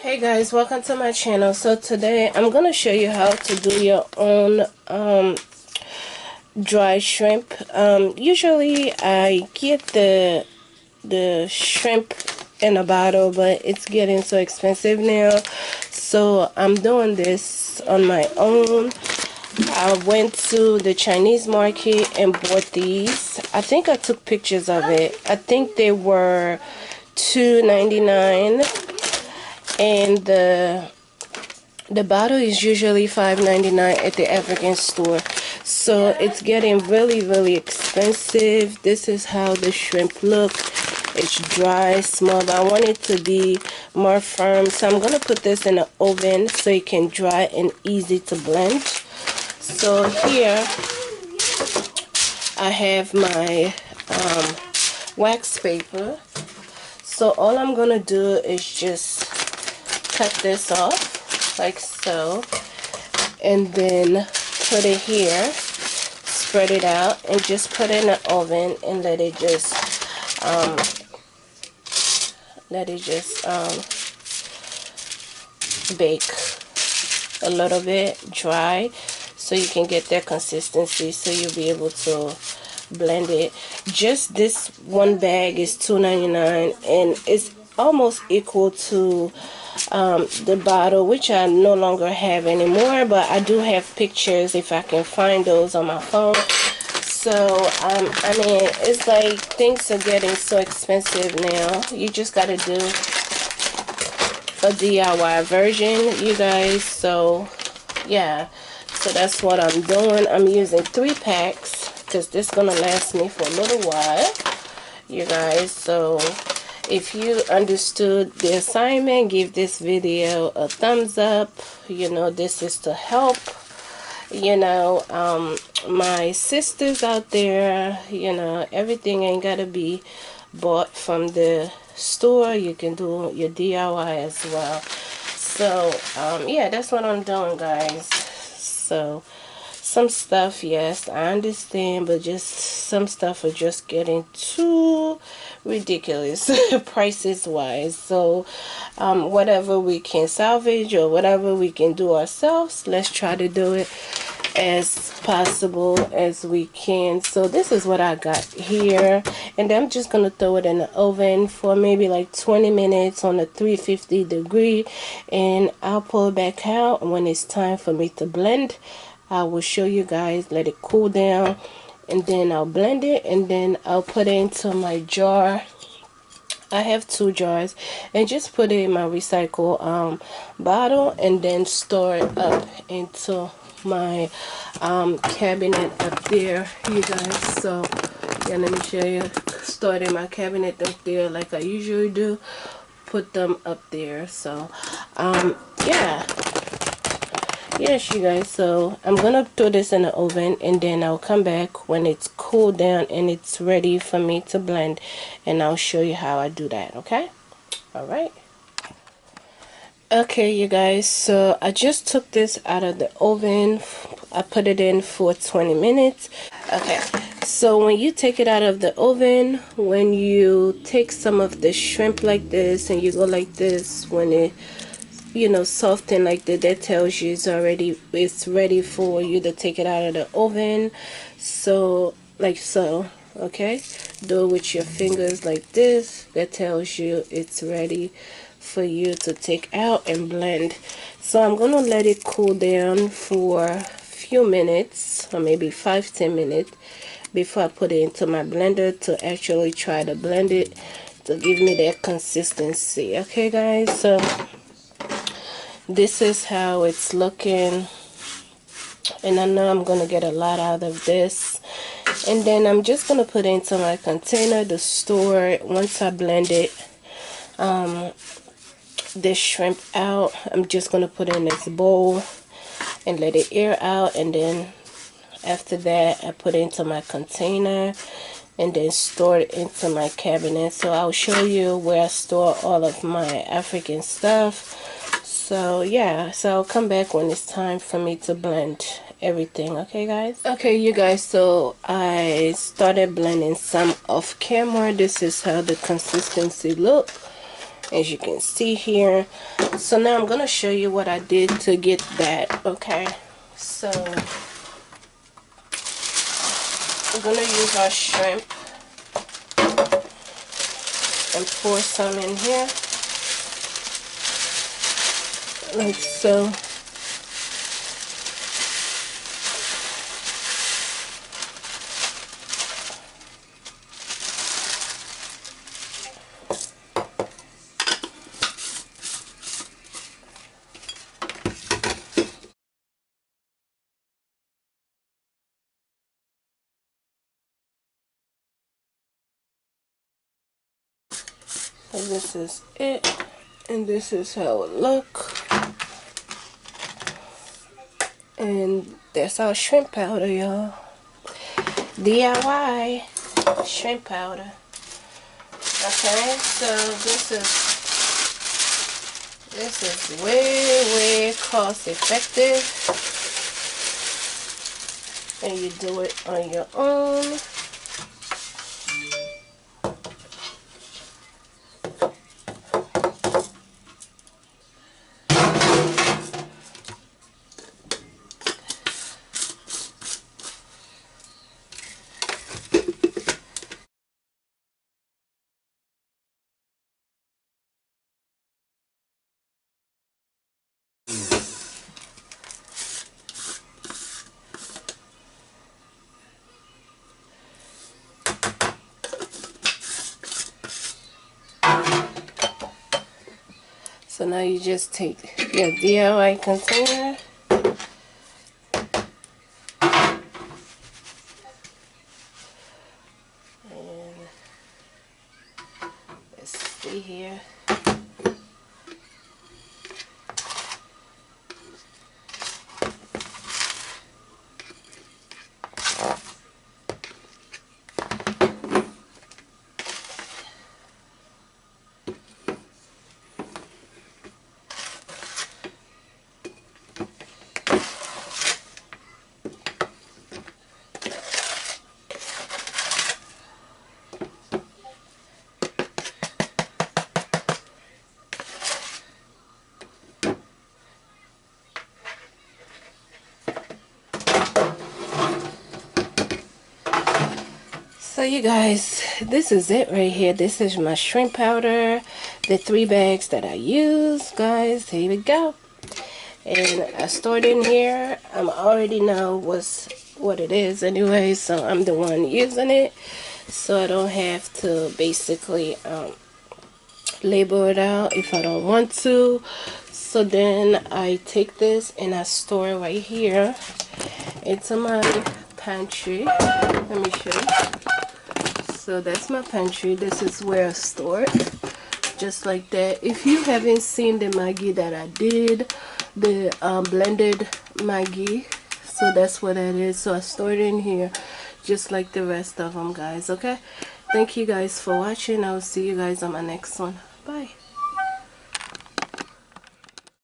Hey guys, welcome to my channel. So today I'm gonna show you how to do your own dry shrimp. Usually I get the shrimp in a bottle, but it's getting so expensive now, so I'm doing this on my own. I went to the Chinese market and bought these. I think I took pictures of it. I think they were $2.99, and the bottle is usually $5.99 at the African store, so it's getting really expensive. This is how the shrimp look. It's dry, small, but I want it to be more firm, so I'm gonna put this in the oven so it can dry and easy to blend. So here I have my wax paper. So all I'm gonna do is just cut this off like so, and then put it here, spread it out, and just put it in the oven and let it just bake a little bit, dry, so you can get that consistency, so you'll be able to blend it. Just this one bag is $2.99, and it's almost equal to the bottle, which I no longer have anymore, but I do have pictures if I can find those on my phone. So I mean, it's like things are getting so expensive now. You just gotta do a DIY version, you guys. So yeah, so that's what I'm doing. I'm using 3 packs because this is gonna last me for a little while, you guys. So if you understood the assignment, give this video a thumbs up. You know, this is to help, you know, my sisters out there. You know, everything ain't gotta be bought from the store. You can do your DIY as well. So yeah, that's what I'm doing, guys. So some stuff, yes, I understand, but just some stuff are just getting too ridiculous prices wise. So whatever we can salvage or whatever we can do ourselves, let's try to do it as possible as we can. So this is what I got here, and I'm just gonna throw it in the oven for maybe like 20 minutes on a 350 degree, and I'll pull it back out when it's time for me to blend. I will show you guys, let it cool down, and then I'll blend it, and then I'll put it into my jar. I have 2 jars, and just put it in my recycle bottle, and then store it up into my cabinet up there, you guys. So yeah, let me show you. Store it in my cabinet up there like I usually do. Put them up there. So yeah. Yes, you guys, so I'm gonna throw this in the oven, and then I'll come back when it's cooled down and it's ready for me to blend, and I'll show you how I do that. Okay, all right. Okay, you guys, so I just took this out of the oven. I put it in for 20 minutes. Okay, so when you take it out of the oven, when you take some of the shrimp like this and you go like this, when it, you know, soften like that tells you it's ready for you to take it out of the oven. So like so, okay, do it with your fingers like this. That tells you it's ready for you to take out and blend. So I'm gonna let it cool down for a few minutes, or maybe 5-10 minutes, before I put it into my blender to actually try to blend it to give me that consistency. Okay guys, so this is how it's looking, and I know I'm gonna get a lot out of this. And then I'm just gonna put it into my container to store it. Once I blend it, this shrimp out, I'm just gonna put it in this bowl and let it air out, and then after that I put it into my container and then store it into my cabinet. So I'll show you where I store all of my African stuff. So yeah, so I'll come back when it's time for me to blend everything. Okay guys, okay you guys, so I started blending some off camera. This is how the consistency look. as you can see here. So now I'm gonna show you what I did to get that. Okay, so we're gonna use our shrimp and pour some in here like so. And this is it, and this is how it look. And that's our shrimp powder, y'all. DIY shrimp powder. Okay, so this is way cost effective, and you do it on your own. So now you just take your DIY container and let's see here. So you guys, this is it right here. This is my shrimp powder, the 3 bags that I use, guys. Here we go. And I stored in here. I already know what it is anyway, so I'm the one using it, so I don't have to basically label it out if I don't want to. So then I take this and I store it right here into my pantry. Let me show you. So that's my pantry. This is where I store it, just like that. If you haven't seen the Maggi that I did, the blended Maggi, so that's what that is. So I store it in here just like the rest of them, guys. Okay, thank you guys for watching. I'll see you guys on my next one. Bye.